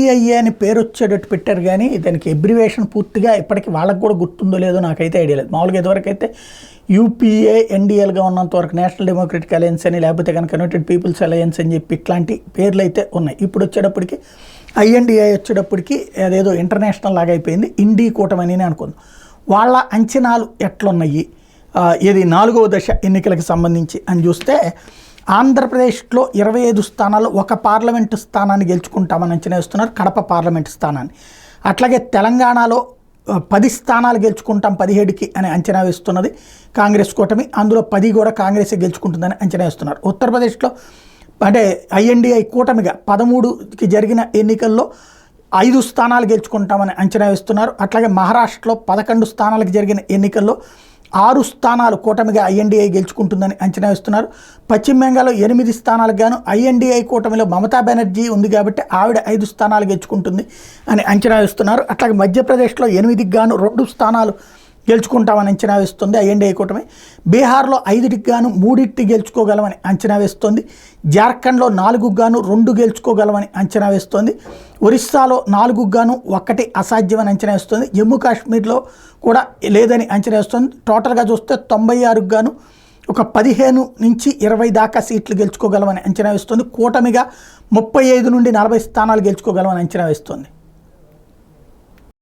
యూపీఐఏ అని పేరు వచ్చేటట్టు పెట్టారు కానీ దానికి ఎబ్రివేషన్ పూర్తిగా ఇప్పటికీ వాళ్ళకి కూడా గుర్తుందో లేదో నాకైతే ఐడియా లేదు. మామూలుగా ఇదివరకు అయితే యూపీఏ ఎన్డీఎల్గా ఉన్నంత వరకు నేషనల్ డెమోక్రటిక్ అలయన్స్ అని, లేకపోతే కనుక యునైటెడ్ పీపుల్స్ అలయన్స్ అని చెప్పి ఇట్లాంటి పేర్లు అయితే ఉన్నాయి. ఇప్పుడు వచ్చేటప్పటికి ఐఎన్డిఐ వచ్చేటప్పటికి అదేదో ఇంటర్నేషనల్ లాగా అయిపోయింది. ఇండీ కూటమి అని అనుకుందాం. వాళ్ళ అంచనాలు ఎట్లున్నాయి, ఇది 4వ దశ ఎన్నికలకు సంబంధించి అని చూస్తే ఆంధ్రప్రదేశ్లో 25 స్థానాల్లో ఒక పార్లమెంటు స్థానాన్ని గెలుచుకుంటామని అంచనా వేస్తున్నారు, కడప పార్లమెంటు స్థానాన్ని. అట్లాగే తెలంగాణలో 10 స్థానాలు గెలుచుకుంటాం 17కి అని అంచనా వేస్తున్నది కాంగ్రెస్ కూటమి. అందులో 10 కూడా కాంగ్రెస్ గెలుచుకుంటుందని అంచనా వేస్తున్నారు. ఉత్తరప్రదేశ్లో అంటే ఐఎన్డిఐ కూటమిగా 13కి జరిగిన ఎన్నికల్లో 5 స్థానాలు గెలుచుకుంటామని అంచనా వేస్తున్నారు. అట్లాగే మహారాష్ట్రలో 11 స్థానాలకు జరిగిన ఎన్నికల్లో 6 స్థానాలు కూటమిగా ఐఎన్డిఐ గెలుచుకుంటుందని అంచనా వేస్తున్నారు. పశ్చిమ బెంగాల్లో 8 స్థానాలకు గాను ఐఎన్డిఐ కూటమిలో మమతా బెనర్జీ ఉంది కాబట్టి ఆవిడ 5 స్థానాలు గెలుచుకుంటుంది అని అంచనా వేస్తున్నారు. అట్లాగే మధ్యప్రదేశ్లో 8కి గాను 2 స్థానాలు గెలుచుకుంటామని అంచనా వేస్తుంది ఐఎన్డిఐ కూటమి. బీహార్లో 5కి గాను 3 గెలుచుకోగలమని అంచనా వేస్తోంది. జార్ఖండ్లో 4కు గాను 2 గెలుచుకోగలమని అంచనా వేస్తోంది. ఒరిస్సాలో 4కు గాను 1 అసాధ్యమని అంచనా వేస్తుంది. జమ్మూ కాశ్మీర్లో కూడా లేదని అంచనా వేస్తుంది. టోటల్గా చూస్తే 96కు గాను ఒక 15 నుంచి 20 దాకా సీట్లు గెలుచుకోగలమని అంచనా వేస్తుంది. కూటమిగా 35 నుండి 40 స్థానాలు గెలుచుకోగలమని అంచనా వేస్తుంది.